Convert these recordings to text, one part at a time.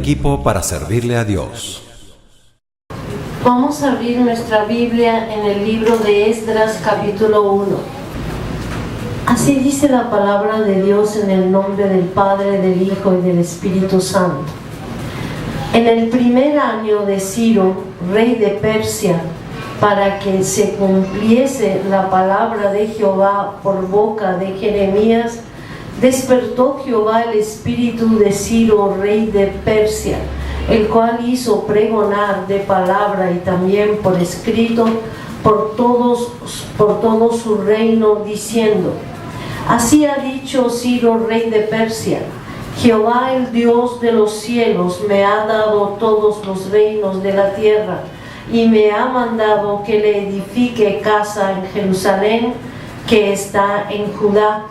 equipo para servirle a Dios. Vamos a abrir nuestra Biblia en el libro de Esdras, capítulo 1. Así dice la palabra de Dios en el nombre del Padre, del Hijo y del Espíritu Santo. En el primer año de Ciro, rey de Persia, para que se cumpliese la palabra de Jehová por boca de Jeremías, despertó Jehová el espíritu de Ciro, rey de Persia, el cual hizo pregonar de palabra y también por escrito por todo su reino, diciendo: así ha dicho Ciro, rey de Persia: Jehová, el Dios de los cielos, me ha dado todos los reinos de la tierra, y me ha mandado que le edifique casa en Jerusalén, que está en Judá.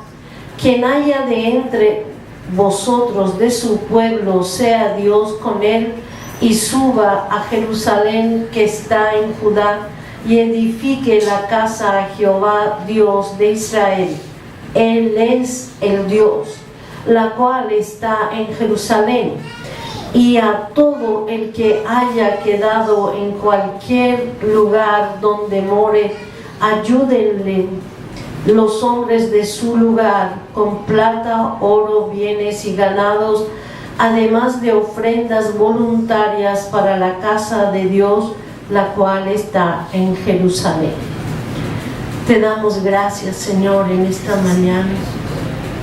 Quien haya de entre vosotros de su pueblo, sea Dios con él, y suba a Jerusalén, que está en Judá, y edifique la casa a Jehová, Dios de Israel. Él es el Dios, la cual está en Jerusalén. Y a todo el que haya quedado en cualquier lugar donde more, ayúdenle los hombres de su lugar con plata, oro, bienes y ganados, además de ofrendas voluntarias para la casa de Dios, la cual está en Jerusalén. Te damos gracias, Señor, en esta mañana.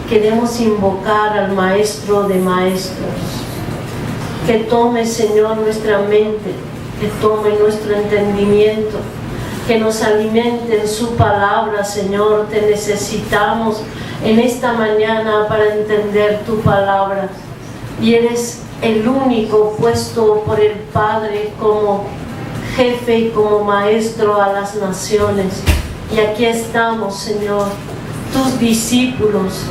Queremos invocar al Maestro de Maestros, que tome, Señor, nuestra mente, que tome nuestro entendimiento, que nos alimente en su palabra, Señor. Te necesitamos en esta mañana para entender tu palabra. Y eres el único puesto por el Padre como jefe y como maestro a las naciones. Y aquí estamos, Señor, tus discípulos.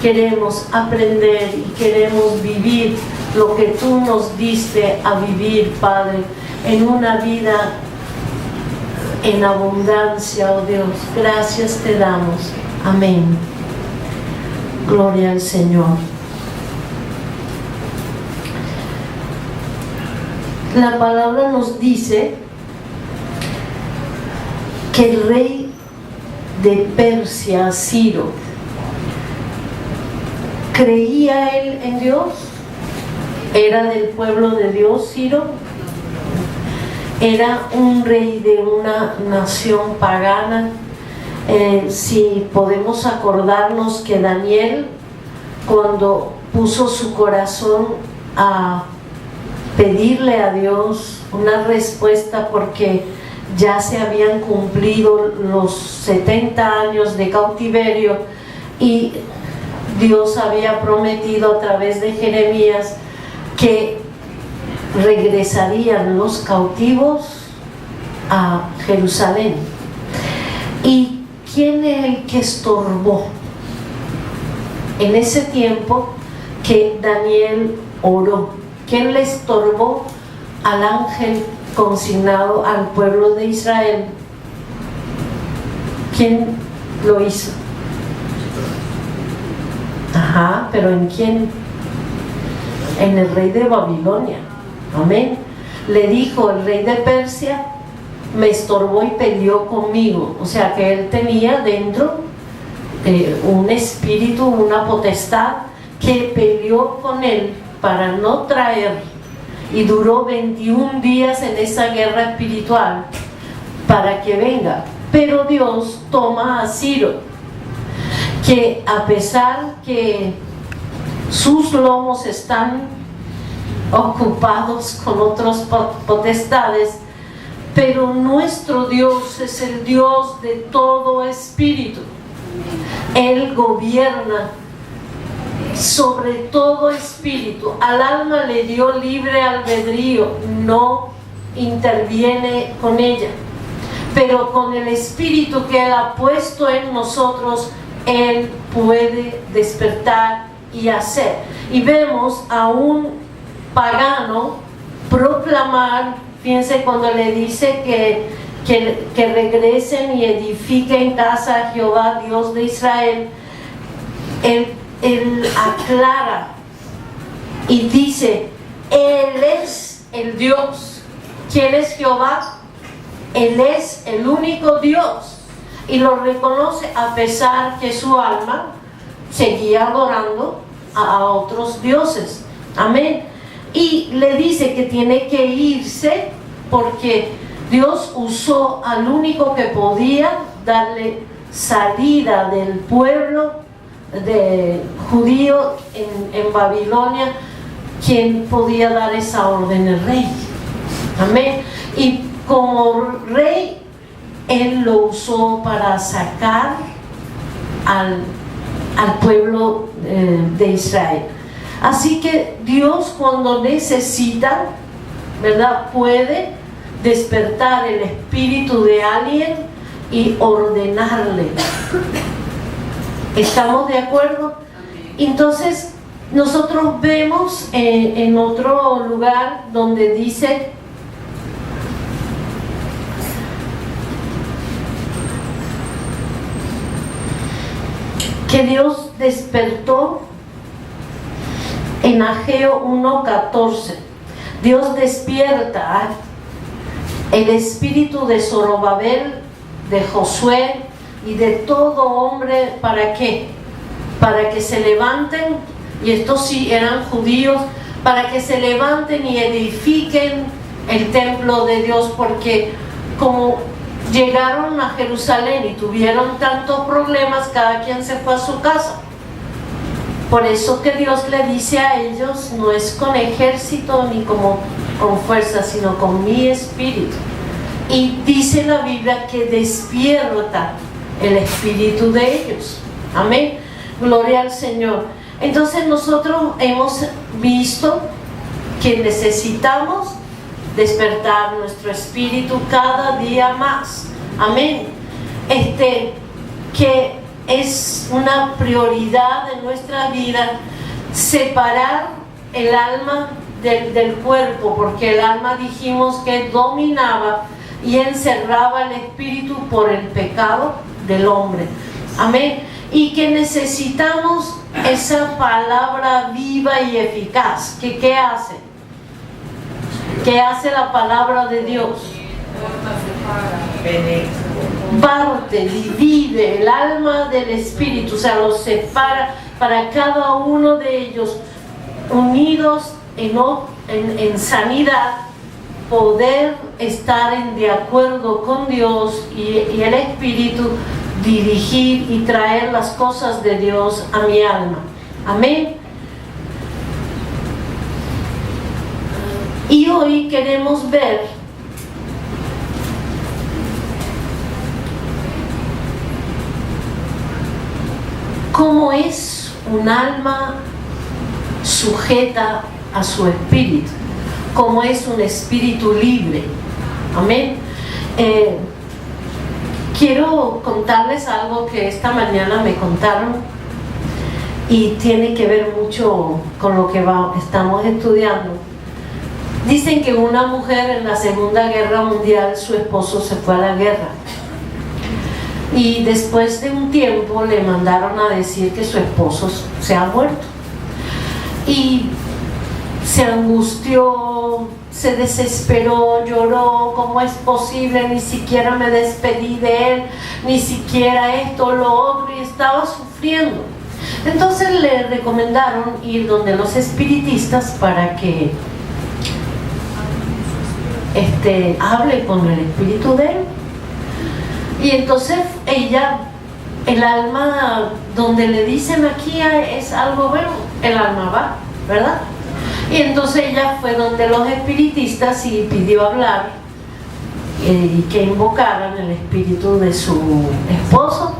Queremos aprender y queremos vivir lo que tú nos diste a vivir, Padre, en una vida en abundancia, oh Dios. Gracias te damos. Amén. Gloria al Señor. La palabra nos dice que el rey de Persia, Ciro, ¿creía él en Dios? ¿Era del pueblo de Dios, Ciro? Era un rey de una nación pagana. Si podemos acordarnos que Daniel, cuando puso su corazón a pedirle a Dios una respuesta, porque ya se habían cumplido los 70 años de cautiverio y Dios había prometido a través de Jeremías que regresarían los cautivos a Jerusalén. ¿Y quién es el que estorbó en ese tiempo que Daniel oró? ¿Quién le estorbó al ángel consignado al pueblo de Israel? ¿Quién lo hizo? Ajá, pero ¿en quién? En el rey de Babilonia. Amén. Le dijo el rey de Persia: me estorbó y peleó conmigo. O sea que él tenía dentro un espíritu, una potestad que peleó con él para no traer, y duró 21 días en esa guerra espiritual para que venga. Pero Dios toma a Ciro, que a pesar que sus lomos están ocupados con otras potestades, pero nuestro Dios es el Dios de todo espíritu. Él gobierna sobre todo espíritu. Al alma le dio libre albedrío, no interviene con ella, pero con el espíritu que Él ha puesto en nosotros, Él puede despertar y hacer. Y vemos a un pagano proclamar, fíjense cuando le dice que regresen y edifiquen casa a Jehová, Dios de Israel. Él aclara y dice: Él es el Dios. ¿Quién es Jehová? Él es el único Dios. Y lo reconoce a pesar que su alma seguía adorando a otros dioses. Amén. Y le dice que tiene que irse porque Dios usó al único que podía darle salida del pueblo de judío en Babilonia, quien podía dar esa orden, el rey. Amén. Y como rey, él lo usó para sacar al pueblo de Israel. Así que Dios, cuando necesita, ¿verdad?, puede despertar el espíritu de alguien y ordenarle. ¿Estamos de acuerdo? Entonces nosotros vemos en otro lugar donde dice que Dios despertó en Ageo 1:14. Dios despierta el espíritu de Zorobabel, de Josué y de todo hombre. ¿Para qué? Para que se levanten, y estos sí eran judíos, para que se levanten y edifiquen el templo de Dios, porque como llegaron a Jerusalén y tuvieron tantos problemas, cada quien se fue a su casa. Por eso que Dios le dice a ellos, no es con ejército ni como con fuerza, sino con mi espíritu. Y dice la Biblia que despierta el espíritu de ellos. Amén. Gloria al Señor. Entonces nosotros hemos visto que necesitamos despertar nuestro espíritu cada día más. Amén. Que es una prioridad de nuestra vida separar el alma del cuerpo, porque el alma dijimos que dominaba y encerraba el espíritu por el pecado del hombre. Amén. Y que necesitamos esa palabra viva y eficaz. ¿Qué hace? ¿Qué hace la palabra de Dios? Parte, divide el alma del espíritu, o sea, los separa para cada uno de ellos, unidos en sanidad, poder estar de acuerdo con Dios y el espíritu, dirigir y traer las cosas de Dios a mi alma. Amén. Y hoy queremos ver cómo es un alma sujeta a su espíritu, cómo es un espíritu libre. Amén. Quiero contarles algo que esta mañana me contaron y tiene que ver mucho con lo que estamos estudiando. Dicen que una mujer en la Segunda Guerra Mundial, su esposo se fue a la guerra y después de un tiempo le mandaron a decir que su esposo se ha muerto, y se angustió, se desesperó, lloró. ¿Cómo es posible? Ni siquiera me despedí de él, ni siquiera esto, lo otro, y estaba sufriendo. Entonces le recomendaron ir donde los espiritistas para que hable con el espíritu de él. Y entonces ella, el alma, donde le dicen aquí es algo bueno, el alma va, ¿verdad? Y entonces ella fue donde los espiritistas y pidió hablar y que invocaran el espíritu de su esposo,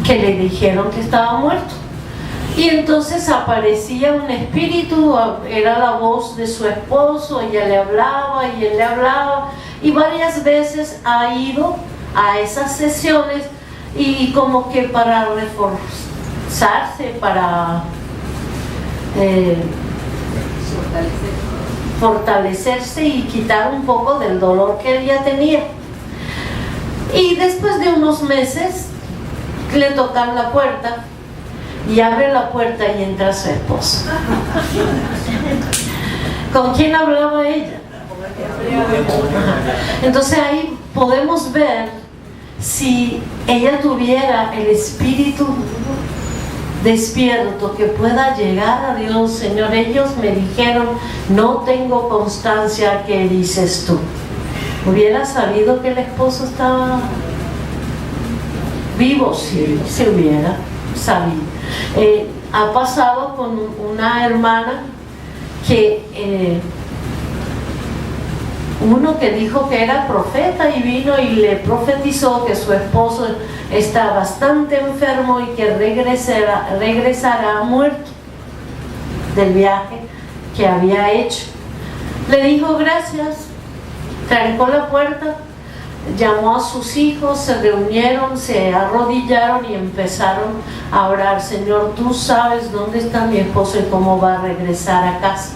que le dijeron que estaba muerto. Y entonces aparecía un espíritu, era la voz de su esposo, ella le hablaba y él le hablaba, y varias veces ha ido a esas sesiones y como que para reforzarse, para fortalecerse y quitar un poco del dolor que él ya tenía. Y después de unos meses le tocan la puerta y abre la puerta y entra su esposo. ¿Con quién hablaba ella? Ajá. Entonces ahí podemos ver si ella tuviera el espíritu despierto que pueda llegar a Dios. Señor, ellos me dijeron, no tengo constancia, ¿qué dices tú? ¿Hubiera sabido que el esposo estaba vivo? Sí, se hubiera sabido. Ha pasado con una hermana que uno que dijo que era profeta y vino y le profetizó que su esposo está bastante enfermo y que regresará muerto del viaje que había hecho. Le dijo gracias, trancó la puerta, llamó a sus hijos, se reunieron, se arrodillaron y empezaron a orar. Señor, tú sabes dónde está mi esposo y cómo va a regresar a casa.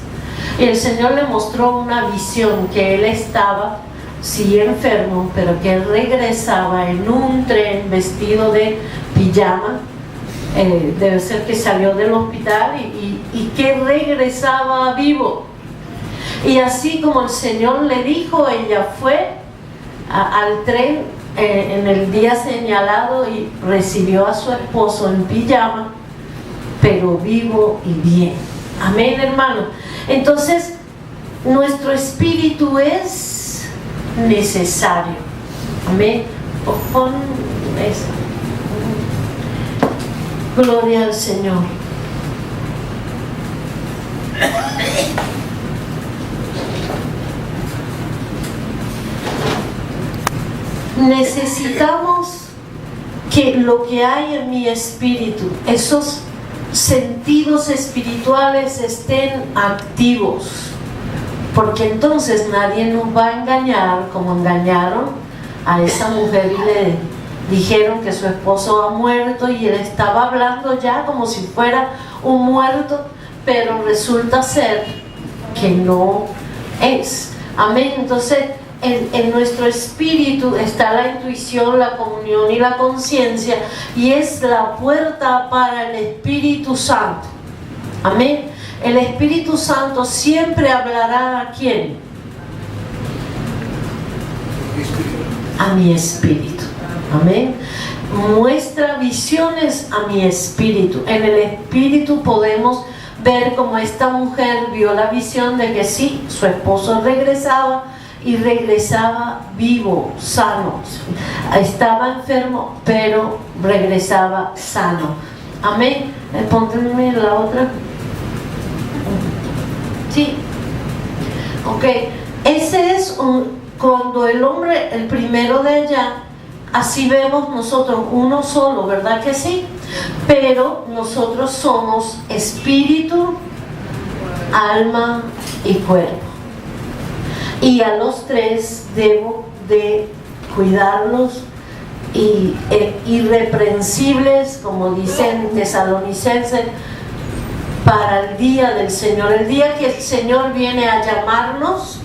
Y el Señor le mostró una visión, que él estaba, sí, enfermo, pero que él regresaba en un tren vestido de pijama, debe ser que salió del hospital y que regresaba vivo. Y así como el Señor le dijo, ella fue al tren en el día señalado y recibió a su esposo en pijama, pero vivo y bien. Amén, hermano. Entonces, nuestro espíritu es necesario. Amén. Pon eso. Gloria al Señor. Necesitamos que lo que hay en mi espíritu, esos sentidos espirituales, estén activos, porque entonces nadie nos va a engañar como engañaron a esa mujer y le dijeron que su esposo ha muerto y él estaba hablando ya como si fuera un muerto, pero resulta ser que no es. Amén. Entonces en nuestro espíritu está la intuición, la comunión y la conciencia, y es la puerta para el Espíritu Santo. Amén. El Espíritu Santo siempre hablará ¿a quién? A mi espíritu. Amén. Muestra visiones a mi espíritu. En el espíritu podemos ver como esta mujer vio la visión de que sí, su esposo regresaba y regresaba vivo, sano. Estaba enfermo, pero regresaba sano. Amén. Pónganme la otra. Sí. Ok. Ese es cuando el hombre, el primero de allá, así vemos nosotros uno solo, ¿verdad que sí? Pero nosotros somos espíritu, alma y cuerpo. Y a los tres debo de cuidarlos y irreprensibles, como dicen Tesalonicenses, para el día del Señor. El día que el Señor viene a llamarnos,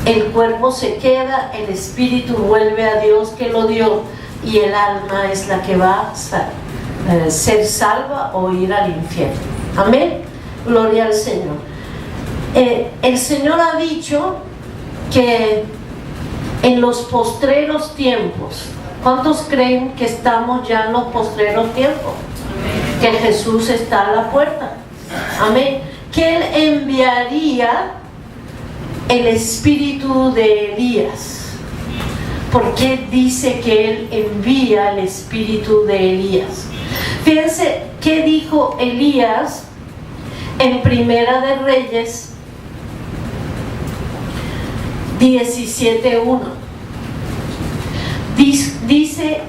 el cuerpo se queda, el espíritu vuelve a Dios que lo dio, y el alma es la que va a ser salva o ir al infierno. Amén. Gloria al Señor. El Señor ha dicho que en los postreros tiempos, ¿cuántos creen que estamos ya en los postreros tiempos? Que Jesús está a la puerta. Amén. Que Él enviaría el espíritu de Elías. ¿Por qué dice que Él envía el espíritu de Elías? Fíjense qué dijo Elías en Primera de Reyes 17:1. Dice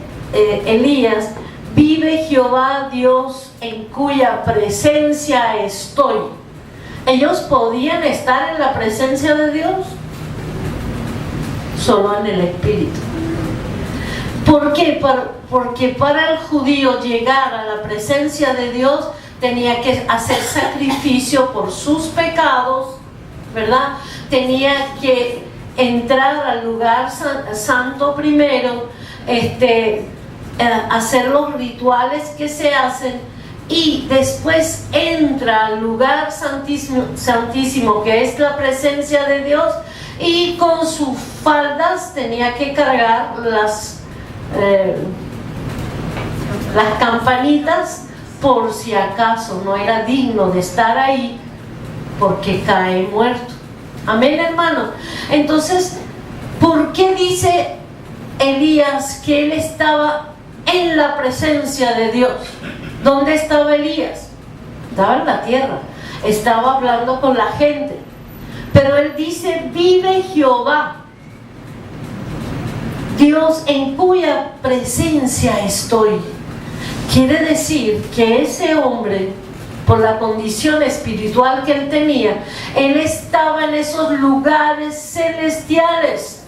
Elías: vive Jehová Dios en cuya presencia estoy. Ellos podían estar en la presencia de Dios solo en el espíritu. ¿Por qué? Porque para el judío llegar a la presencia de Dios tenía que hacer sacrificio por sus pecados, ¿verdad? Tenía que entrar al lugar santo primero, hacer los rituales que se hacen, y después entra al lugar santísimo, que es la presencia de Dios, y con sus faldas tenía que cargar las campanitas por si acaso no era digno de estar ahí porque cae muerto. Amén, hermanos. Entonces, ¿por qué dice Elías que él estaba en la presencia de Dios? ¿Dónde estaba Elías? Estaba en la tierra, estaba hablando con la gente, pero él dice: vive Jehová, Dios en cuya presencia estoy. Quiere decir que ese hombre, por la condición espiritual que él tenía, él estaba en esos lugares celestiales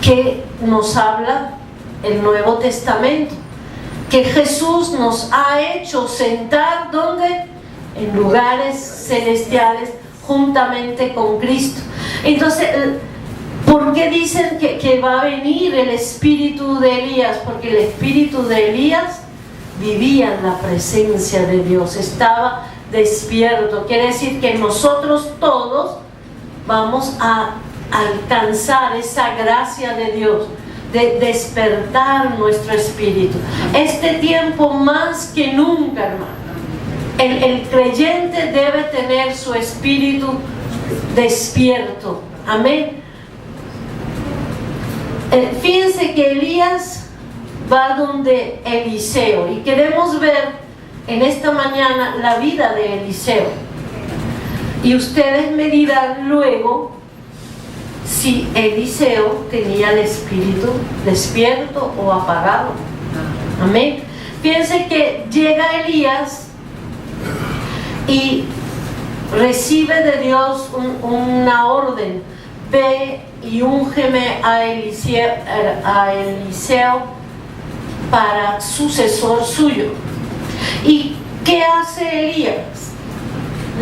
que nos habla el Nuevo Testamento, que Jesús nos ha hecho sentar, ¿dónde? En lugares celestiales juntamente con Cristo. Entonces, ¿por qué dicen que va a venir el espíritu de Elías? Porque el espíritu de Elías vivía en la presencia de Dios, estaba despierto. Quiere decir que nosotros todos vamos a alcanzar esa gracia de Dios, de despertar nuestro espíritu. Este tiempo más que nunca, hermano, el creyente debe tener su espíritu despierto. Amén. Fíjense que Elías va donde Eliseo, y queremos ver en esta mañana la vida de Eliseo, y ustedes me dirán luego si Eliseo tenía el espíritu despierto o apagado. Amén. Fíjense que llega Elías y recibe de Dios una orden: ve y úngeme a Eliseo para sucesor suyo. ¿Y qué hace Elías?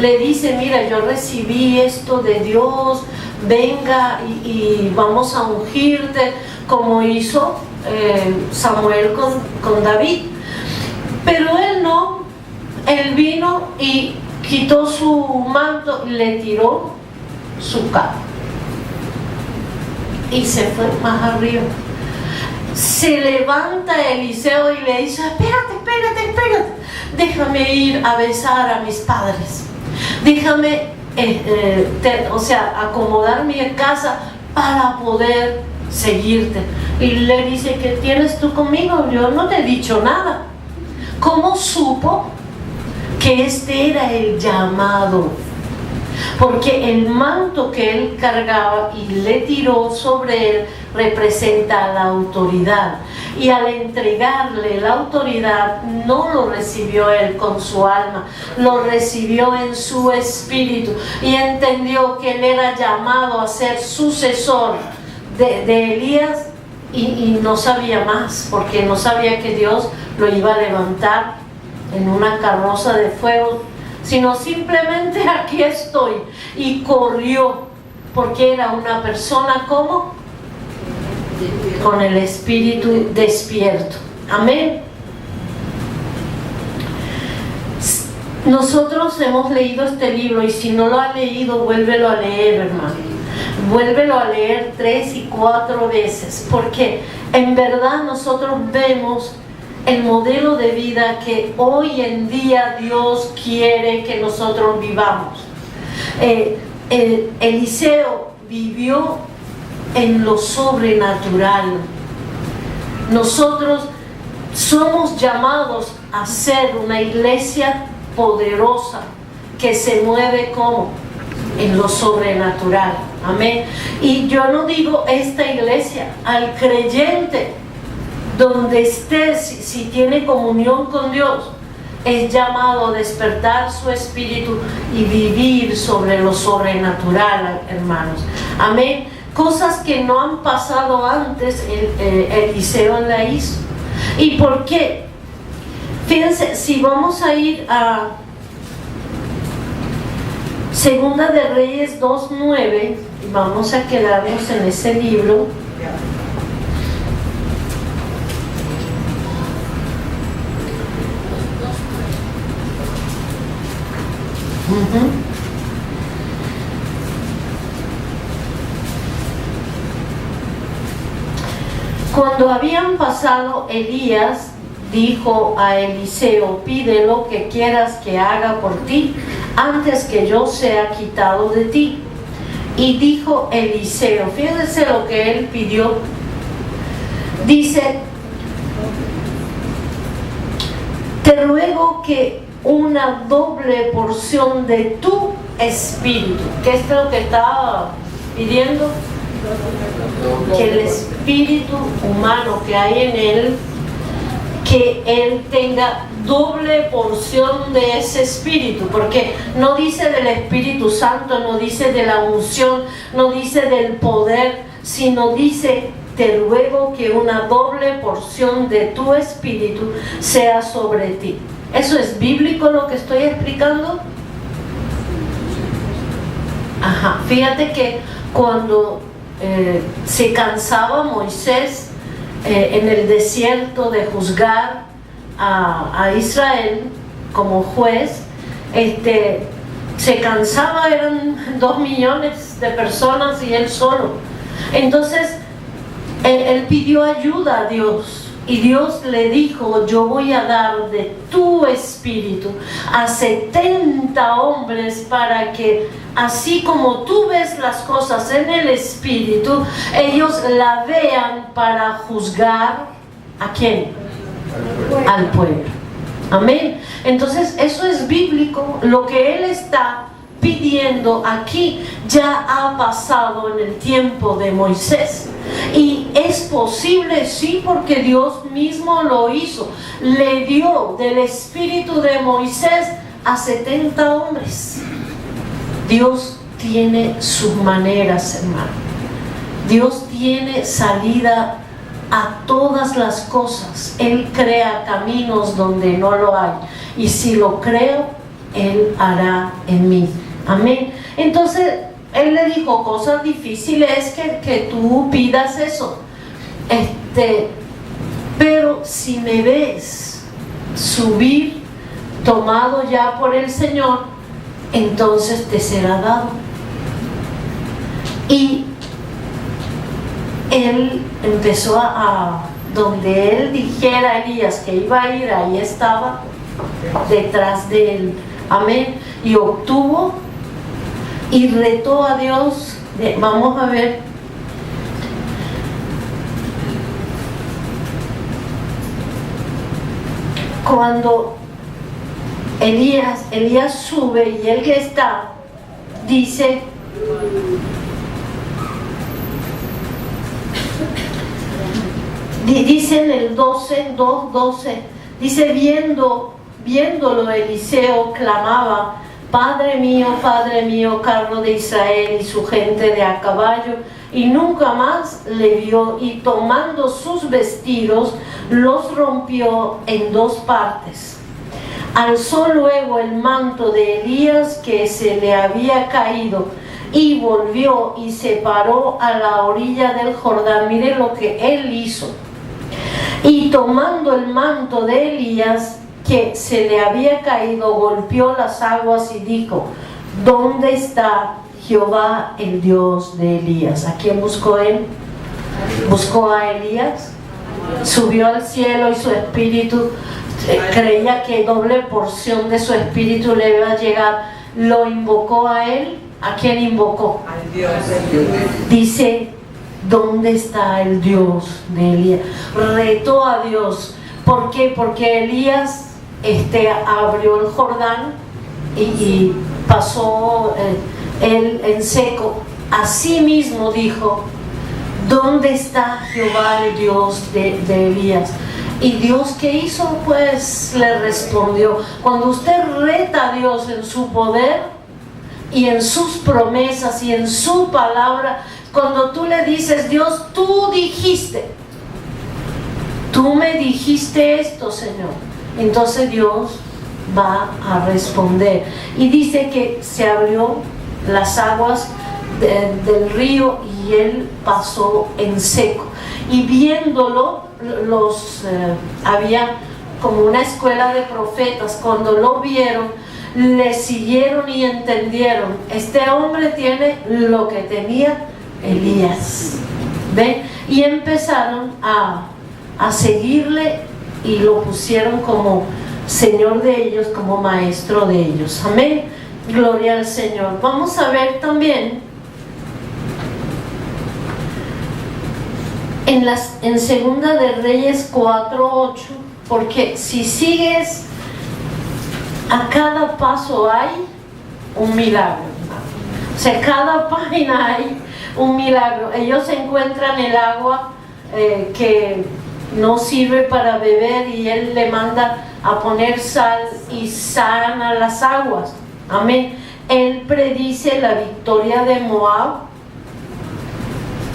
Le dice: mira, yo recibí esto de Dios, venga y vamos a ungirte, como hizo Samuel con David. Pero él no, él vino y quitó su manto y le tiró su capa y se fue más arriba. Se levanta Eliseo y le dice: espérate, déjame ir a besar a mis padres, déjame acomodar mi casa para poder seguirte. Y le dice: ¿qué tienes tú conmigo? Yo no te he dicho nada. ¿Cómo supo que este era el llamado? Porque el manto que él cargaba y le tiró sobre él representa la autoridad, y al entregarle la autoridad no lo recibió él con su alma, lo recibió en su espíritu, y entendió que él era llamado a ser sucesor de Elías, y no sabía más, porque no sabía que Dios lo iba a levantar en una carroza de fuego, sino simplemente: aquí estoy. Y corrió, porque era una persona como con el espíritu despierto. Amén. Nosotros hemos leído este libro, y si no lo ha leído, vuélvelo a leer, hermano. Vuélvelo a leer 3 y 4 veces, porque en verdad nosotros vemos el modelo de vida que hoy en día Dios quiere que nosotros vivamos. Eliseo vivió en lo sobrenatural. Nosotros somos llamados a ser una iglesia poderosa que se mueve como en lo sobrenatural. Amén. Y yo no digo esta iglesia, al creyente donde esté, si tiene comunión con Dios, es llamado a despertar su espíritu y vivir sobre lo sobrenatural, hermanos. Amén. Cosas que no han pasado antes, Eliseo la hizo. ¿Y por qué? Fíjense, si vamos a ir a Segunda de Reyes 2:9, vamos a quedarnos en ese libro. Ujú. Cuando habían pasado, Elías dijo a Eliseo: pide lo que quieras que haga por ti antes que yo sea quitado de ti. Y dijo Eliseo, fíjense lo que él pidió. Dice: te ruego que una doble porción de tu espíritu. ¿Qué es lo que estaba pidiendo? Que el espíritu humano que hay en él, que él tenga doble porción de ese espíritu, porque no dice del Espíritu Santo, no dice de la unción, no dice del poder, sino dice: te ruego que una doble porción de tu espíritu sea sobre ti. ¿Eso es bíblico lo que estoy explicando? Ajá, fíjate que cuando se cansaba Moisés en el desierto de juzgar a Israel como juez, se cansaba, eran 2 millones de personas y él solo. Entonces él pidió ayuda a Dios y Dios le dijo: yo voy a dar de tu espíritu a 70 hombres para que, así como tú ves las cosas en el espíritu, ellos la vean para juzgar ¿a quién? Al pueblo. Amén. Entonces eso es bíblico. Lo que él está pidiendo aquí ya ha pasado en el tiempo de Moisés, y es posible, sí, porque Dios mismo lo hizo. Le dio del espíritu de Moisés a 70 hombres. Dios tiene sus maneras, hermano. Dios tiene salida a todas las cosas. Él crea caminos donde no lo hay, y si lo creo, Él hará en mí. Amén. Entonces él le dijo: cosas difíciles que tú pidas eso, pero si me ves subir tomado ya por el Señor, entonces te será dado. Y él empezó a donde él dijera a Elías que iba a ir, ahí estaba detrás de él. Amén. Y obtuvo y retó a Dios. Vamos a ver. Cuando Elías sube y él que está, dice: dice en el 2:12, dice: viéndolo Eliseo clamaba: Padre mío, carro de Israel y su gente de a caballo. Y nunca más le vio, y tomando sus vestidos los rompió en 2 partes. Alzó luego el manto de Elías que se le había caído, y volvió y se paró a la orilla del Jordán. Mire lo que él hizo. Y tomando el manto de Elías que se le había caído, golpeó las aguas y dijo: ¿dónde está Jehová, el Dios de Elías? ¿A quién buscó él? Buscó a Elías. Subió al cielo y su espíritu, creía que doble porción de su espíritu le iba a llegar. Lo invocó a él. ¿A quién invocó? Al Dios. Dice: ¿dónde está el Dios de Elías? Retó a Dios. ¿Por qué? Porque Elías abrió el Jordán y pasó él en seco. Así mismo dijo: ¿dónde está Jehová, el Dios de Elías? Y Dios, ¿qué hizo? Pues le respondió. Cuando usted reta a Dios en su poder y en sus promesas y en su palabra, cuando tú le dices: Dios, tú dijiste, tú me dijiste esto, Señor, entonces Dios va a responder. Y dice que se abrió las aguas del río y él pasó en seco. Y viéndolo, había como una escuela de profetas. Cuando lo vieron, le siguieron y entendieron, este hombre tiene lo que tenía Elías. ¿Ven? Y empezaron a seguirle y lo pusieron como Señor de ellos, como maestro de ellos. Amén. Gloria al Señor. Vamos a ver también en Segunda de Reyes 4:8, porque si sigues, a cada paso hay un milagro. O sea, cada página hay un milagro. Ellos encuentran el agua que no sirve para beber y él le manda a poner sal y sana las aguas. Amén. Él predice la victoria de Moab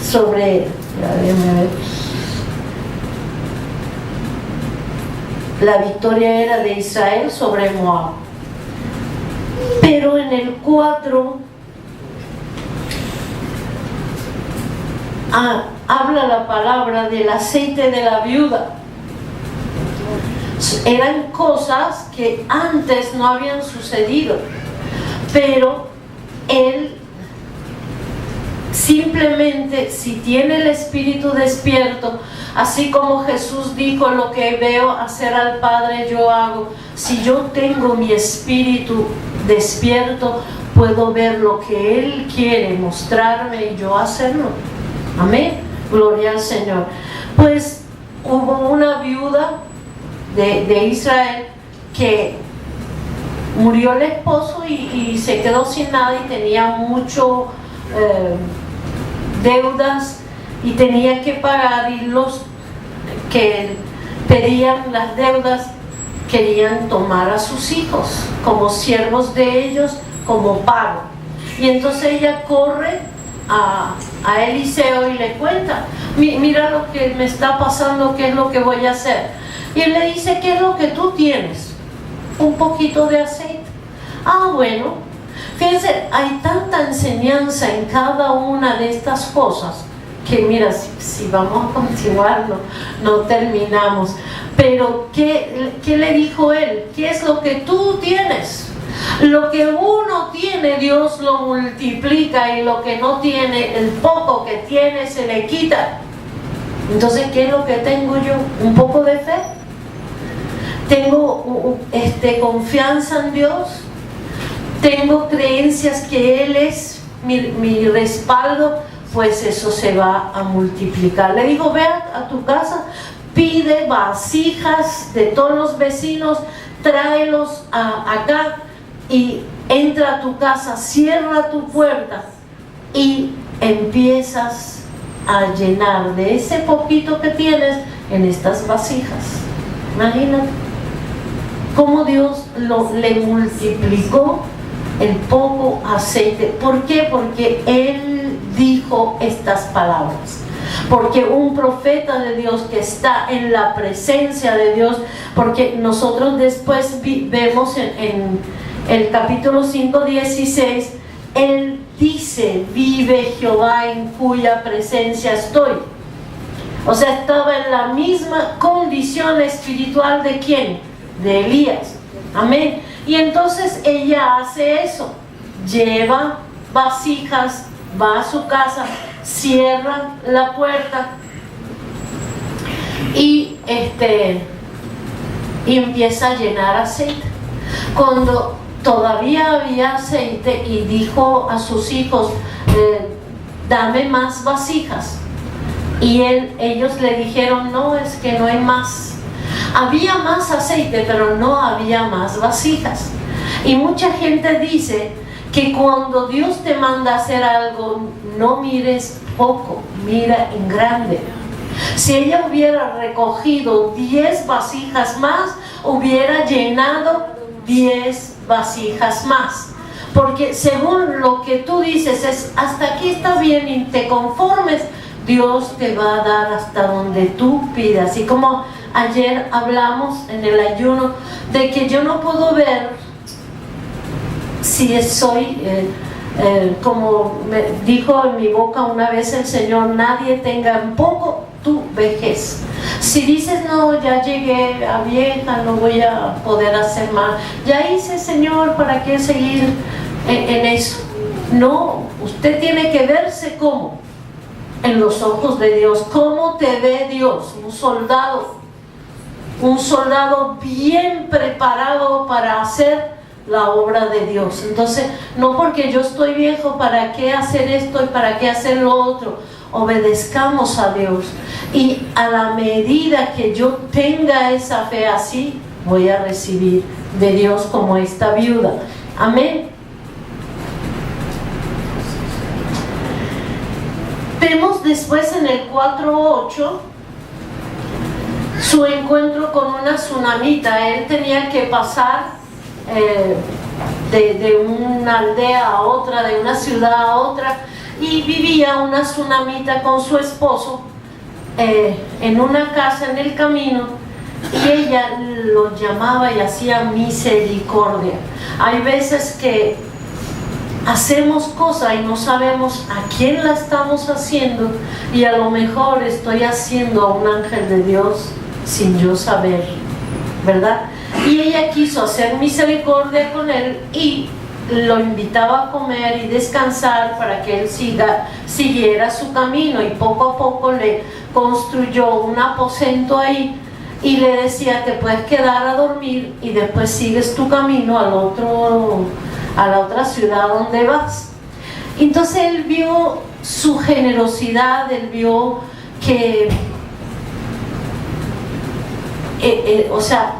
sobre, la victoria era de Israel sobre Moab. Pero en el 4 habla la palabra del aceite de la viuda. Eran cosas que antes no habían sucedido, pero él simplemente, si tiene el espíritu despierto, así como Jesús dijo, lo que veo hacer al Padre yo hago, si yo tengo mi espíritu despierto, puedo ver lo que Él quiere mostrarme y yo hacerlo. Amén. Gloria al Señor. Pues hubo una viuda de Israel que murió el esposo y se quedó sin nada y tenía mucho deudas y tenía que pagar, y los que pedían las deudas querían tomar a sus hijos como siervos de ellos como pago. Y entonces ella corre a Eliseo y le cuenta, mira lo que me está pasando, qué es lo que voy a hacer. Y él le dice, ¿qué es lo que tú tienes? Un poquito de aceite. Bueno, fíjense, hay tanta enseñanza en cada una de estas cosas que mira, si vamos a continuar no terminamos. Pero ¿qué le dijo él? ¿Qué es lo que tú tienes? Lo que uno tiene, Dios lo multiplica, y lo que no tiene, el poco que tiene, se le quita. Entonces, ¿qué es lo que tengo yo? Un poco de fe. Tengo confianza en Dios. Tengo creencias que Él es mi respaldo, pues eso se va a multiplicar. Le digo, ve a tu casa, pide vasijas de todos los vecinos, tráelos acá y entra a tu casa, cierra tu puerta y empiezas a llenar de ese poquito que tienes en estas vasijas. Imagínate cómo Dios le multiplicó el poco aceite. ¿Por qué? Porque Él dijo estas palabras. Porque un profeta de Dios que está en la presencia de Dios, porque nosotros después vemos en el capítulo 5:16, Él dice, vive Jehová en cuya presencia estoy. O sea, estaba en la misma condición espiritual de ¿quién? De Elías. Amén. Y entonces ella hace eso, lleva vasijas, va a su casa, cierra la puerta y empieza a llenar aceite. Cuando todavía había aceite, y dijo a sus hijos, dame más vasijas. Y ellos le dijeron, no, es que no hay más. Había más aceite, pero no había más vasijas. Y mucha gente dice que cuando Dios te manda a hacer algo, no mires poco, mira en grande. Si ella hubiera recogido 10 vasijas más, hubiera llenado 10 vasijas más. Porque según lo que tú dices es, hasta aquí está bien y te conformes, Dios te va a dar hasta donde tú pidas. Y como ayer hablamos en el ayuno, de que yo no puedo ver si soy, como me dijo en mi boca una vez el Señor, nadie tenga en poco tu vejez. Si dices, no, ya llegué a vieja, no voy a poder hacer más, ya hice, Señor, ¿para qué seguir en eso? No, usted tiene que verse como en los ojos de Dios. ¿Cómo te ve Dios? Un soldado bien preparado para hacer la obra de Dios. Entonces, no porque yo estoy viejo, ¿para qué hacer esto y para qué hacer lo otro? Obedezcamos a Dios, y a la medida que yo tenga esa fe así, voy a recibir de Dios como esta viuda. Amén. Vemos después en el 4:8 su encuentro con una tsunamita. Él tenía que pasar de una aldea a otra, de una ciudad a otra, y vivía una tsunamita con su esposo en una casa en el camino, y ella lo llamaba y hacía misericordia. Hay veces que hacemos cosas y no sabemos a quién la estamos haciendo, y a lo mejor estoy haciendo a un ángel de Dios sin yo saber, ¿verdad? Y ella quiso hacer misericordia con él y lo invitaba a comer y descansar para que él siguiera su camino, y poco a poco le construyó un aposento ahí y le decía, te puedes quedar a dormir y después sigues tu camino a la otra ciudad donde vas. Entonces él vio su generosidad, él vio que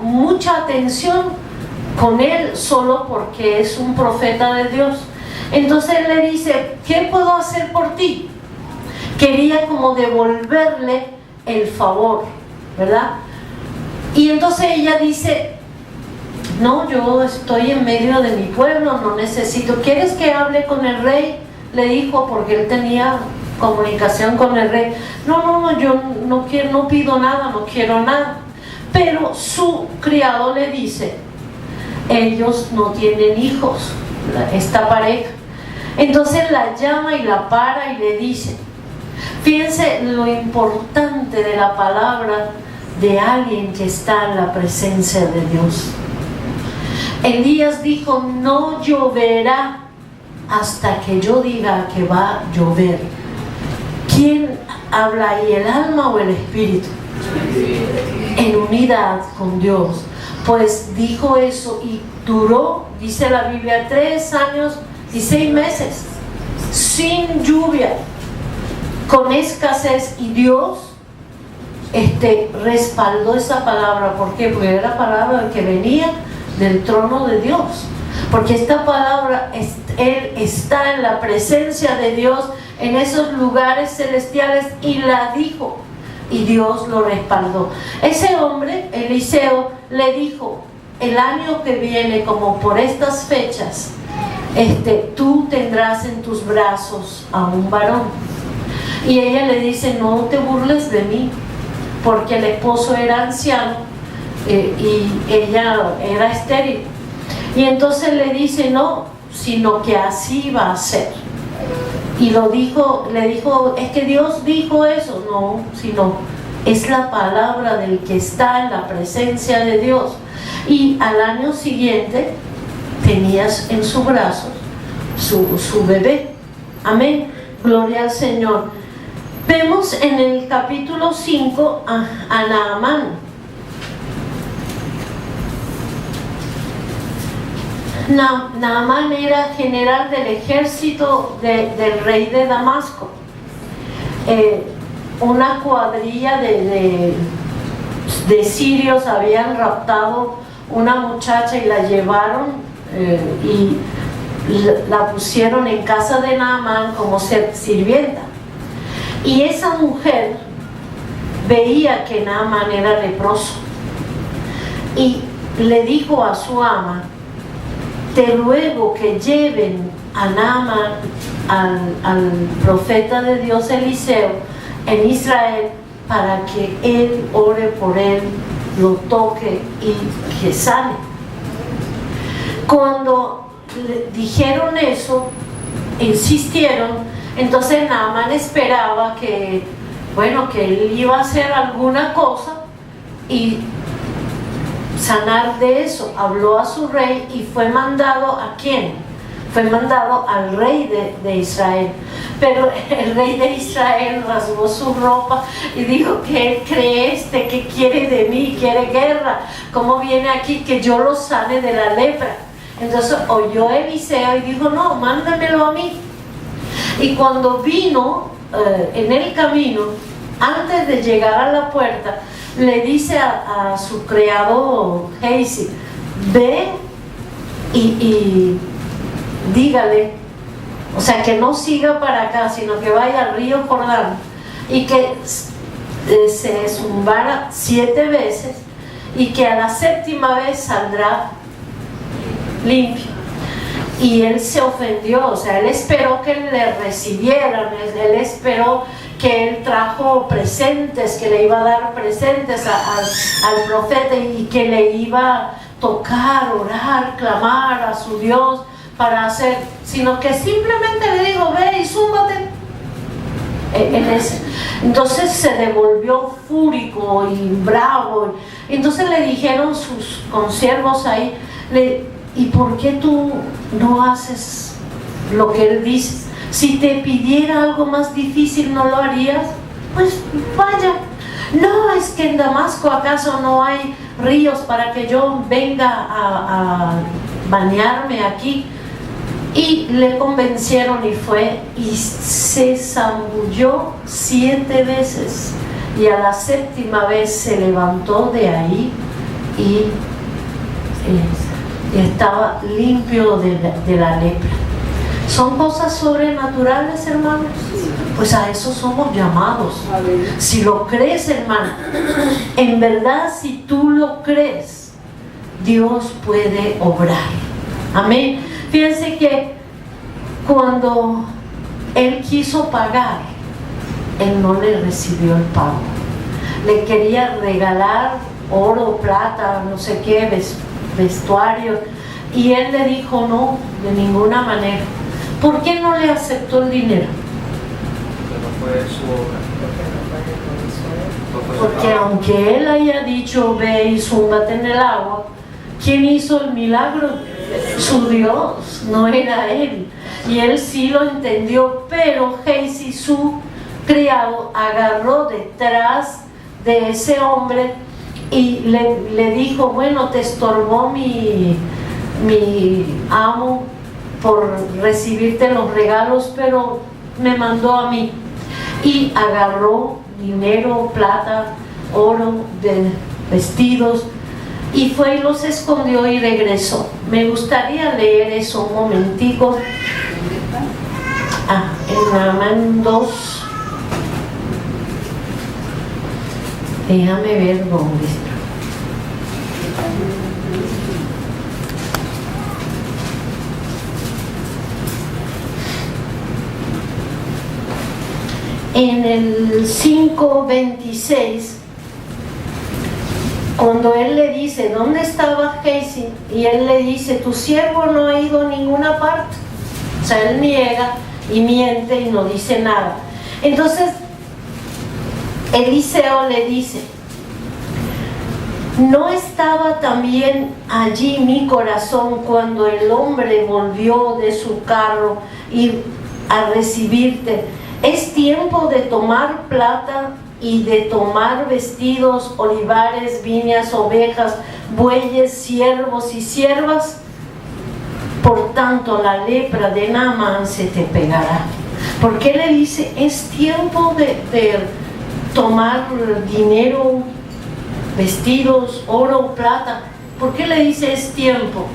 mucha atención con él solo porque es un profeta de Dios. Entonces él le dice, ¿qué puedo hacer por ti? Quería como devolverle el favor, ¿verdad? Y entonces ella dice, no, yo estoy en medio de mi pueblo, no necesito. ¿Quieres que hable con el rey? Le dijo, porque él tenía comunicación con el rey. No, yo no pido nada, no quiero nada. Pero su criado le dice, ellos no tienen hijos, esta pareja. Entonces la llama y la para y le dice, fíjense lo importante de la palabra de alguien que está en la presencia de Dios. Elías dijo, no lloverá hasta que yo diga que va a llover. ¿Quién habla ahí, el alma o el espíritu? En unidad con Dios. Pues dijo eso y duró, dice la Biblia, 3 años y 6 meses sin lluvia, con escasez, y Dios respaldó esa palabra. ¿Por qué? Porque era la palabra que venía del trono de Dios, porque esta palabra, él está en la presencia de Dios en esos lugares celestiales, y la dijo, y Dios lo respaldó. Ese hombre, Eliseo, le dijo, el año que viene, como por estas fechas, tú tendrás en tus brazos a un varón. Y ella le dice, no te burles de mí, porque el esposo era anciano y ella era estéril. Y entonces le dice, no, sino que así va a ser. Y le dijo, es que Dios dijo eso. No, sino es la palabra del que está en la presencia de Dios. Y al año siguiente tenías en su brazo su bebé. Amén, gloria al Señor. Vemos en el capítulo 5 a Naamán. Naamán era general del ejército del rey de Damasco. Una cuadrilla de sirios habían raptado una muchacha y la llevaron y la pusieron en casa de Naamán como sirvienta. Y esa mujer veía que Naamán era leproso y le dijo a su ama, te ruego que lleven a Naamán al profeta de Dios Eliseo en Israel, para que él ore por él, lo toque y que sane. Cuando le dijeron eso, insistieron. Entonces Naamán esperaba que bueno, que él iba a hacer alguna cosa y sanar de eso. Habló a su rey y fue mandado ¿a quién? Fue mandado al rey de Israel. Pero el rey de Israel rasgó su ropa y dijo: ¿qué cree ¿Qué quiere de mí? ¿Quiere guerra? ¿Cómo viene aquí que yo lo sane de la lepra? Entonces oyó Eliseo y dijo: no, mándamelo a mí. Y cuando vino en el camino, antes de llegar a la puerta, le dice a su criado Gehazi: ve y dígale, o sea, que no siga para acá, sino que vaya al río Jordán y que se zumbara 7 veces y que a la 7ª vez saldrá limpio. Y él se ofendió, o sea, él esperó que le recibieran, él esperó que él trajo presentes, que le iba a dar presentes al profeta y que le iba a tocar, orar, clamar a su Dios para hacer, sino que simplemente le dijo: ve y zúmbate. Entonces se devolvió fúrico y bravo. Entonces le dijeron sus consiervos ahí: ¿y por qué tú no haces lo que él dice? Si te pidiera algo más difícil, ¿no lo harías? Pues vaya. No, es que en Damasco acaso no hay ríos para que yo venga a bañarme aquí. Y le convencieron y fue y se zambulló 7 veces y a la 7ª vez se levantó de ahí y estaba limpio de la lepra. ¿Son cosas sobrenaturales, hermanos? Pues a eso somos llamados. Si lo crees, hermano, en verdad, si tú lo crees, Dios puede obrar. Amén. Fíjense que cuando él quiso pagar, él no le recibió el pago. Le quería regalar oro, plata, no sé qué, vestuario, y él le dijo: no, de ninguna manera. ¿Por qué no le aceptó el dinero? Porque no fue su obra. Porque aunque él haya dicho: ve y zúmbate en el agua, ¿quién hizo el milagro? Su Dios, no era él. Y él sí lo entendió, pero Gehazi, su criado, agarró detrás de ese hombre y le dijo: bueno, te estorbó mi amo por recibirte los regalos, pero me mandó a mí. Y agarró dinero, plata, oro, vestidos, y fue y los escondió y regresó. Me gustaría leer eso un momentico. En Naamán 2. Déjame ver dónde está. En el 5:26, cuando él le dice: ¿dónde estaba Gehazi? Y él le dice: tu siervo no ha ido a ninguna parte. O sea, él niega y miente y no dice nada. Entonces Eliseo le dice: ¿no estaba también allí mi corazón cuando el hombre volvió de su carro y a recibirte? Es tiempo de tomar plata y de tomar vestidos, olivares, viñas, ovejas, bueyes, siervos y siervas. Por tanto, la lepra de Naamán se te pegará. ¿Por qué le dice es tiempo de tomar dinero, vestidos, oro, plata? ¿Por qué le dice es tiempo?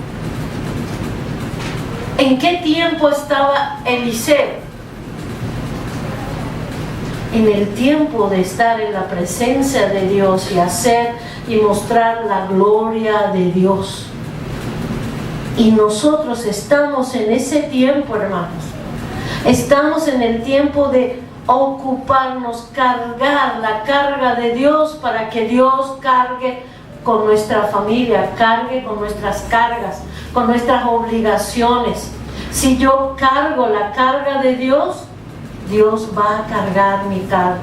¿En qué tiempo estaba Eliseo? En el tiempo de estar en la presencia de Dios y hacer y mostrar la gloria de Dios. Y nosotros estamos en ese tiempo, hermanos. Estamos en el tiempo de ocuparnos, cargar la carga de Dios para que Dios cargue con nuestra familia, cargue con nuestras cargas, con nuestras obligaciones. Si yo cargo la carga de Dios, Dios va a cargar mi carga.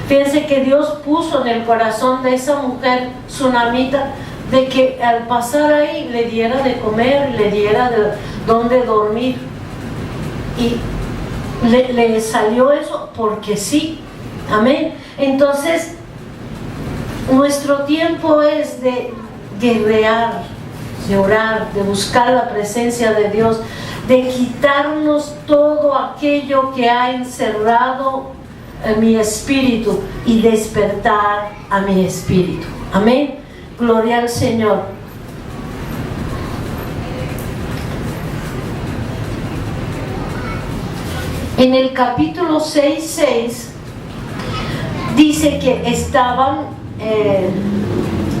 Fíjense que Dios puso en el corazón de esa mujer tsunamita de que al pasar ahí le diera de comer, le diera de dónde dormir. Y le salió eso porque sí. Amén. Entonces, nuestro tiempo es de guerrear, de orar, de buscar la presencia de Dios, de quitarnos todo aquello que ha encerrado en mi espíritu y despertar a mi espíritu. Amén. Gloria al Señor. En el capítulo 6:6 dice que estaban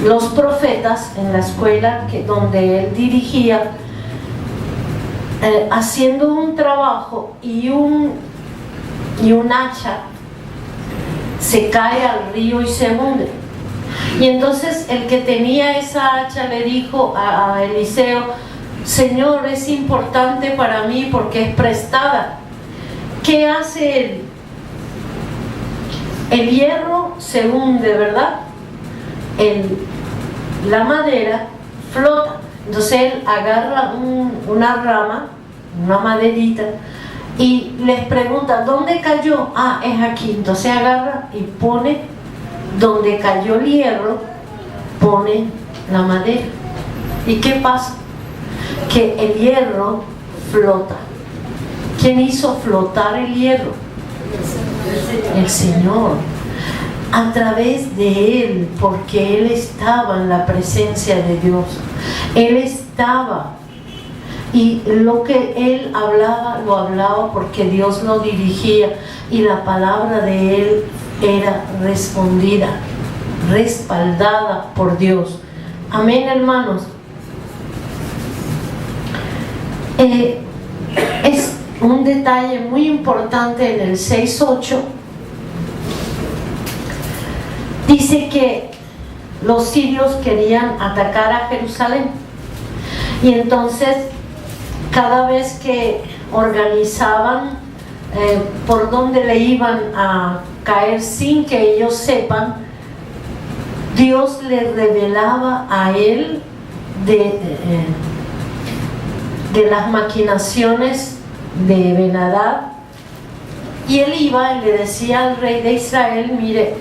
los profetas en la escuela donde él dirigía, haciendo un trabajo y un hacha se cae al río y se hunde. Y entonces el que tenía esa hacha le dijo a Eliseo: Señor, es importante para mí porque es prestada. ¿Qué hace él? El hierro se hunde, ¿verdad? La madera flota. Entonces él agarra una rama, una maderita, y les pregunta: ¿dónde cayó? Ah, es aquí. Entonces agarra y pone donde cayó el hierro, pone la madera. ¿Y qué pasa? Que el hierro flota. ¿Quién hizo flotar el hierro? El Señor. A través de Él, porque Él estaba en la presencia de Dios. Él estaba. Y lo que Él hablaba, lo hablaba porque Dios lo dirigía. Y la palabra de Él era respondida, respaldada por Dios. Amén, hermanos. Es un detalle muy importante en el 6:8. Dice que los sirios querían atacar a Jerusalén. Y entonces, cada vez que organizaban por dónde le iban a caer sin que ellos sepan, Dios le revelaba a él de las maquinaciones de Ben-Hadad, y él iba y le decía al rey de Israel: mire,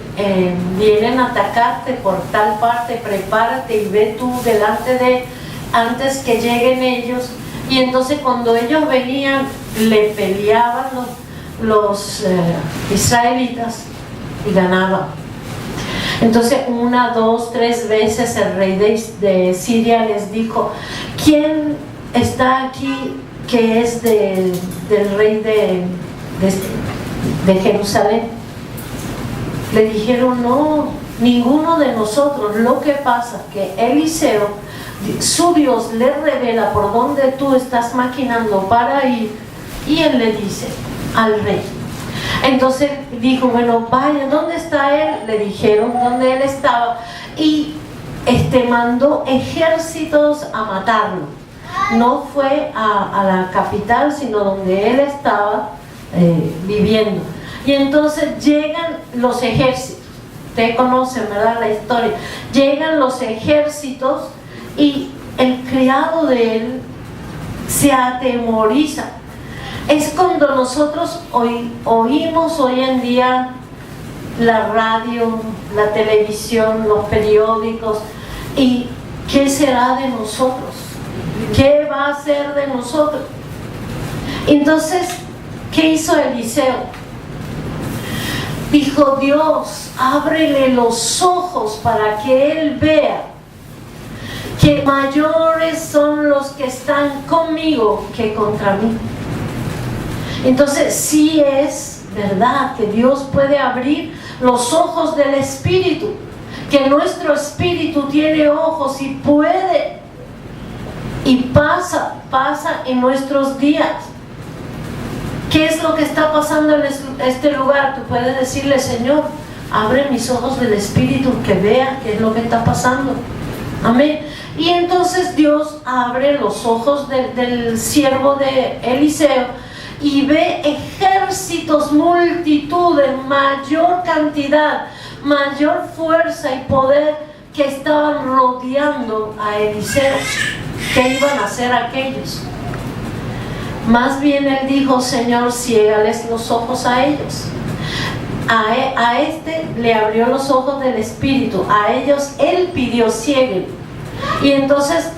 vienen a atacarte por tal parte, prepárate y ve tú delante de, antes que lleguen ellos. Y entonces cuando ellos venían, le peleaban los israelitas y ganaban. Entonces 1, 2, 3 veces el rey de Siria les dijo: ¿quién está aquí que es del rey de Jerusalén? Le dijeron: no, ninguno de nosotros. Lo que pasa que Eliseo, su Dios, le revela por dónde tú estás maquinando para ir, y él le dice al rey. Entonces dijo: bueno, vaya, ¿dónde está él? Le dijeron dónde él estaba, y mandó ejércitos a matarlo. No fue a la capital, sino donde él estaba viviendo. Y entonces llegan los ejércitos. Ustedes conocen, ¿verdad?, la historia. Llegan los ejércitos y el criado de él se atemoriza. Es cuando nosotros oímos hoy en día la radio, la televisión, los periódicos, y ¿qué será de nosotros? ¿Qué va a ser de nosotros? Entonces, ¿qué hizo Eliseo? Dijo: Dios, ábrele los ojos para que él vea que mayores son los que están conmigo que contra mí. Entonces, sí es verdad que Dios puede abrir los ojos del espíritu, que nuestro espíritu tiene ojos y puede, y pasa en nuestros días. ¿Qué es lo que está pasando en este lugar? Tú puedes decirle: Señor, abre mis ojos del espíritu, que vea qué es lo que está pasando. Amén. Y entonces Dios abre los ojos del siervo de Eliseo, y ve ejércitos, multitudes, mayor cantidad, mayor fuerza y poder que estaban rodeando a Eliseo. ¿Qué iban a hacer aquellos? Más bien él dijo: Señor, ciégales los ojos a ellos. A este le abrió los ojos del espíritu, a ellos él pidió cieguen. Y entonces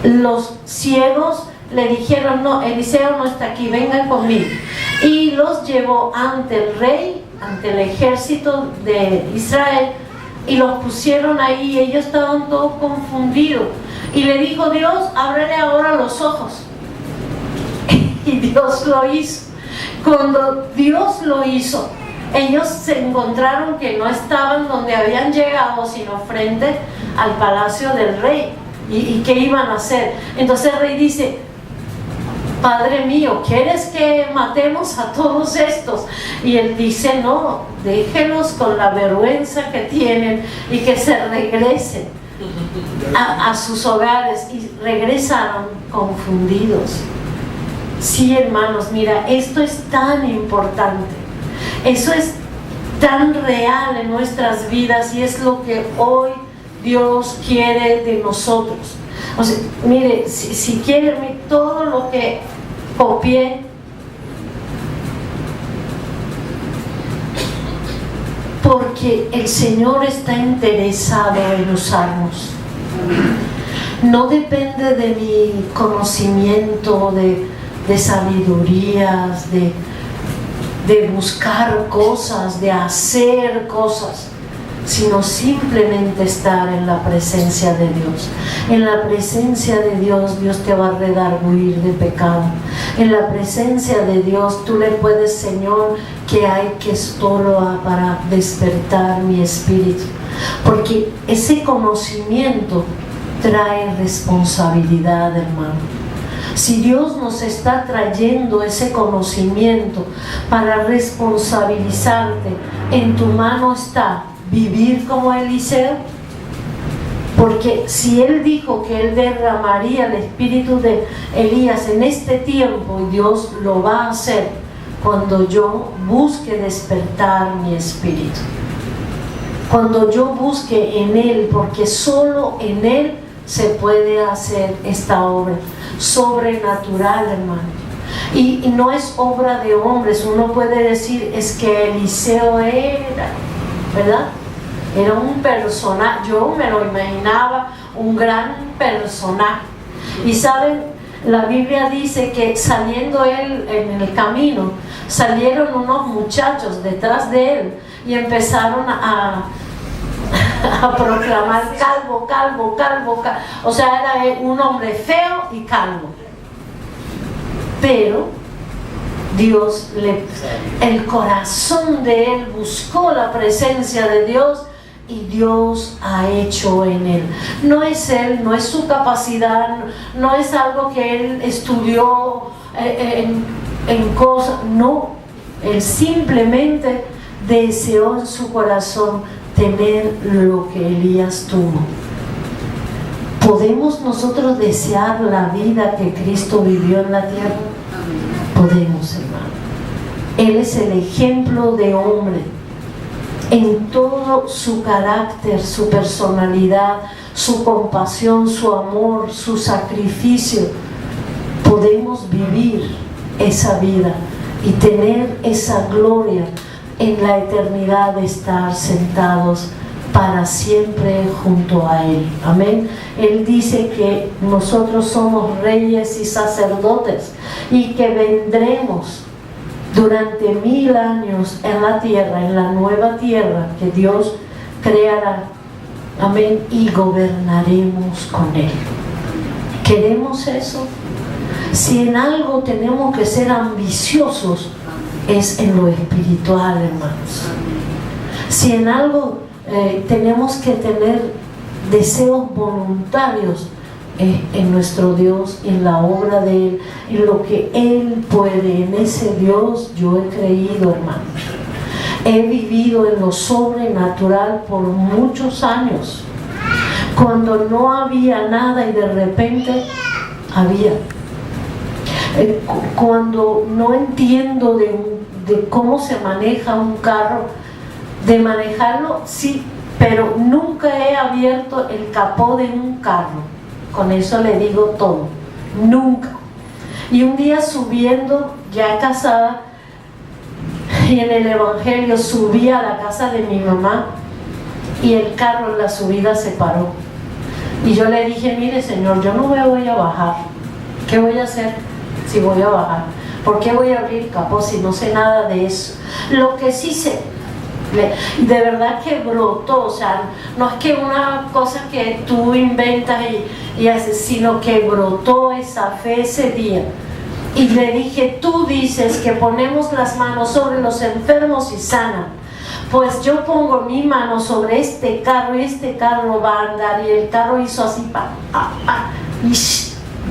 los ciegos le dijeron: no, Eliseo no está aquí, vengan conmigo. Y los llevó ante el rey, ante el ejército de Israel, y los pusieron ahí, y ellos estaban todos confundidos. Y le dijo Dios: ábrele ahora los ojos. Y Dios lo hizo. Cuando Dios lo hizo, ellos se encontraron que no estaban donde habían llegado, sino frente al palacio del rey. ¿Y qué iban a hacer? Entonces el rey dice: Padre mío, ¿quieres que matemos a todos estos? Y él dice: no, déjenlos con la vergüenza que tienen y que se regresen a sus hogares. Y regresaron confundidos. Sí, hermanos, mira, esto es tan importante. Eso es tan real en nuestras vidas y es lo que hoy Dios quiere de nosotros. O sea, mire, si quieren, todo lo que copié, porque el Señor está interesado en usarnos. No depende de mi conocimiento, de sabidurías, de buscar cosas, de hacer cosas, sino simplemente estar en la presencia de Dios. En la presencia de Dios, Dios te va a redarguir de pecado. En la presencia de Dios, tú le puedes: Señor, ¿qué hay que estorba para despertar mi espíritu? Porque ese conocimiento trae responsabilidad, hermano. Si Dios nos está trayendo ese conocimiento para responsabilizarte, en tu mano está vivir como Eliseo. Porque si Él dijo que Él derramaría el espíritu de Elías en este tiempo, y Dios lo va a hacer cuando yo busque despertar mi espíritu, cuando yo busque en Él, porque solo en Él se puede hacer esta obra sobrenatural, hermano. Y no es obra de hombres. Uno puede decir: es que Eliseo era, ¿verdad? Era un personaje. Yo me lo imaginaba un gran personaje. Y saben, la Biblia dice que saliendo él en el camino, salieron unos muchachos detrás de él y empezaron a proclamar: calvo, calvo, calvo, calvo. O sea, era un hombre feo y calvo. Pero Dios, el corazón de él buscó la presencia de Dios, y Dios ha hecho en él. No es él, no es su capacidad, no es algo que él estudió en cosas. No, él simplemente deseó en su corazón tener lo que Elías tuvo. ¿Podemos nosotros desear la vida que Cristo vivió en la tierra? Podemos, hermano. Él es el ejemplo de hombre en todo su carácter, su personalidad, su compasión, su amor, su sacrificio. Podemos vivir esa vida y tener esa gloria en la eternidad de estar sentados para siempre junto a Él. Amén. Él dice que nosotros somos reyes y sacerdotes y que vendremos durante 1000 años en la tierra, en la nueva tierra que Dios creará. Amén. Y gobernaremos con Él. ¿Queremos eso? Si en algo tenemos que ser ambiciosos, es en lo espiritual, hermanos. Si en algo tenemos que tener deseos voluntarios, en nuestro Dios, en la obra de Él, en lo que Él puede. En ese Dios yo he creído, hermanos. He vivido en lo sobrenatural por muchos años, cuando no había nada y de repente había. Cuando no entiendo de cómo se maneja un carro, de manejarlo, sí, pero nunca he abierto el capó de un carro. Con eso le digo todo, nunca. Y un día subiendo, ya casada, y en el evangelio subí a la casa de mi mamá y el carro en la subida se paró. Y yo le dije, mire señor, yo no me voy a bajar. ¿Qué voy a hacer si voy a bajar? ¿Por qué voy a abrir el capó si no sé nada de eso? Lo que sí sé, de verdad que brotó, o sea, no es que una cosa que tú inventas y haces, sino que brotó esa fe ese día. Y le dije, tú dices que ponemos las manos sobre los enfermos y sanan. Pues yo pongo mi mano sobre este carro y este carro va a andar. Y el carro hizo así, y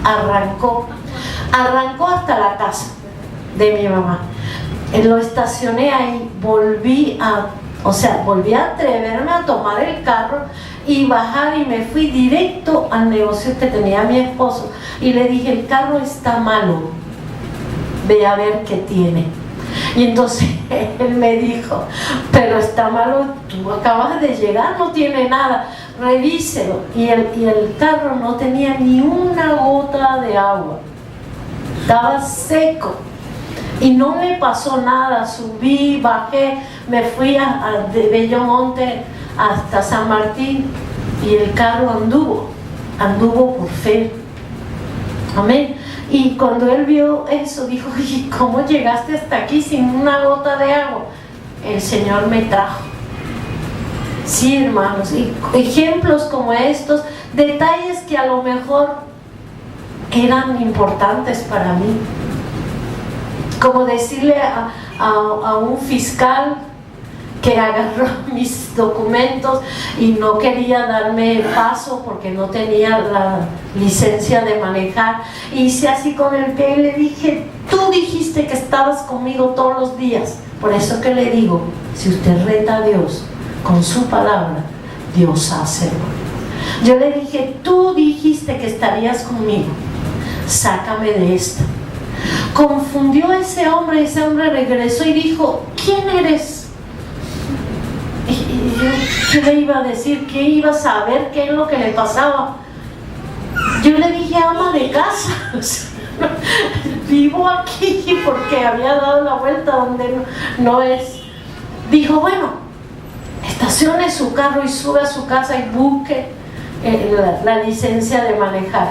arrancó hasta la casa de mi mamá. Lo estacioné ahí, volví a atreverme a tomar el carro y bajar, y me fui directo al negocio que tenía mi esposo y le dije, el carro está malo, ve a ver qué tiene. Y entonces él me dijo, pero está malo, tú acabas de llegar, no tiene nada, revíselo. Y el carro no tenía ni una gota de agua, estaba seco. Y no me pasó nada, subí, bajé, me fui de Bellomonte hasta San Martín y el carro anduvo por fe. Amén. Y cuando él vio eso, dijo, ¿y cómo llegaste hasta aquí sin una gota de agua? El Señor me trajo. Sí, hermanos, y ejemplos como estos, detalles que a lo mejor eran importantes para mí. Como decirle a un fiscal que agarró mis documentos y no quería darme paso porque no tenía la licencia de manejar. Hice así con el pie y le dije, tú dijiste que estabas conmigo todos los días. Por eso que le digo, si usted reta a Dios con su palabra, Dios hace. Yo le dije, tú dijiste que estarías conmigo, sácame de esto. Confundió ese hombre regresó y dijo, ¿quién eres? Y yo, ¿qué le iba a decir? ¿Qué iba a saber? ¿Qué es lo que le pasaba? Yo le dije, ama de casa. Vivo aquí porque había dado la vuelta donde no es. Dijo, bueno, estacione su carro y sube a su casa y busque la licencia de manejar.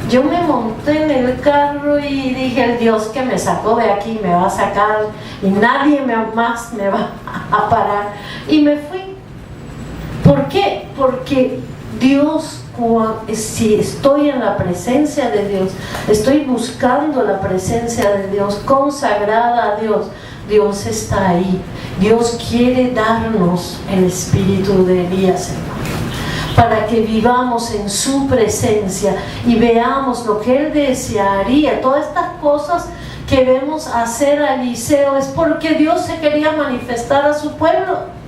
Yo me monté en el carro y dije, el Dios que me sacó de aquí me va a sacar y nadie más me va a parar. Y me fui. ¿Por qué? Porque Dios, si estoy en la presencia de Dios, estoy buscando la presencia de Dios, consagrada a Dios, Dios está ahí. Dios quiere darnos el espíritu de Elías, hermano, para que vivamos en su presencia y veamos lo que Él desearía. Todas estas cosas que vemos hacer a Eliseo es porque Dios se quería manifestar a su pueblo.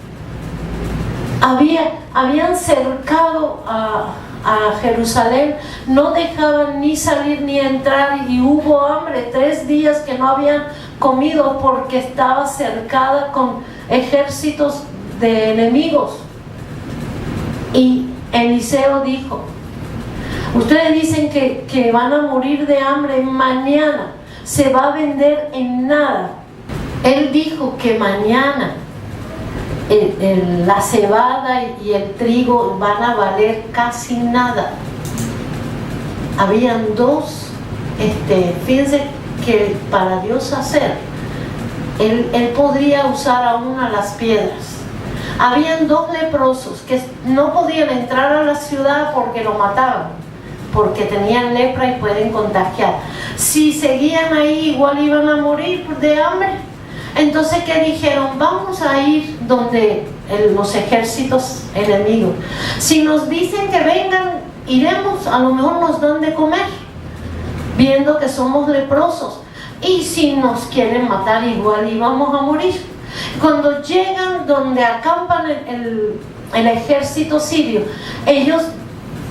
Habían cercado a Jerusalén, no dejaban ni salir ni entrar, y hubo hambre, 3 días que no habían comido porque estaba cercada con ejércitos de enemigos. Y Eliseo dijo, ustedes dicen que van a morir de hambre, mañana se va a vender en nada. Él dijo que mañana la cebada y el trigo van a valer casi nada. Habían dos, fíjense que para Dios hacer, él podría usar aún a las piedras. Habían 2 leprosos que no podían entrar a la ciudad porque lo mataban, porque tenían lepra y pueden contagiar. Si seguían ahí, igual iban a morir de hambre. Entonces, ¿qué dijeron? Vamos a ir donde los ejércitos enemigos. Si nos dicen que vengan, iremos, a lo mejor nos dan de comer, viendo que somos leprosos. Y si nos quieren matar, igual íbamos a morir. Cuando llegan donde acampan el ejército sirio, ellos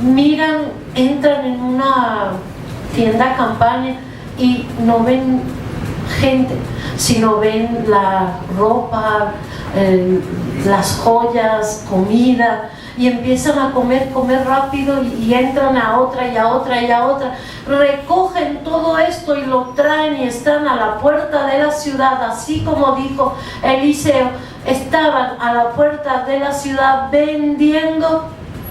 miran, entran en una tienda campaña y no ven gente, sino ven la ropa, las joyas, comida, y empiezan a comer rápido y entran a otra y a otra y a otra. Recogen todo esto y lo traen y están a la puerta de la ciudad, así como dijo Eliseo, estaban a la puerta de la ciudad vendiendo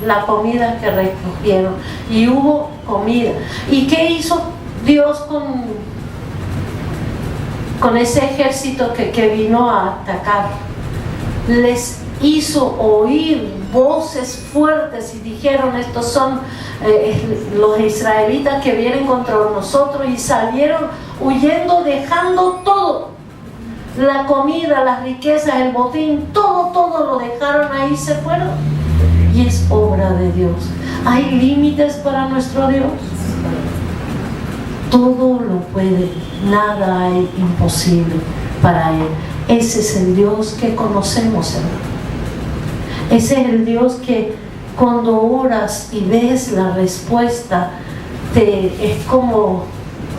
la comida que recogieron, y hubo comida. ¿Y qué hizo Dios con ese ejército que vino a atacar? Les hizo oír voces fuertes y dijeron: estos son los israelitas que vienen contra nosotros, y salieron huyendo, dejando todo, la comida, las riquezas, el botín, todo lo dejaron ahí, se fueron. Y es obra de Dios. ¿Hay límites para nuestro Dios? Todo lo puede, nada hay imposible para Él. Ese es el Dios que conocemos, hermano. Ese es el Dios que cuando oras y ves la respuesta, es como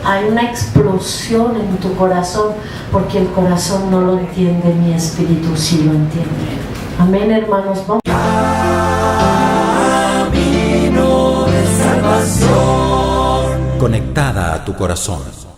hay una explosión en tu corazón, porque el corazón no lo entiende, mi espíritu sí lo entiende. Amén, hermanos. Vamos. Conectada a tu corazón.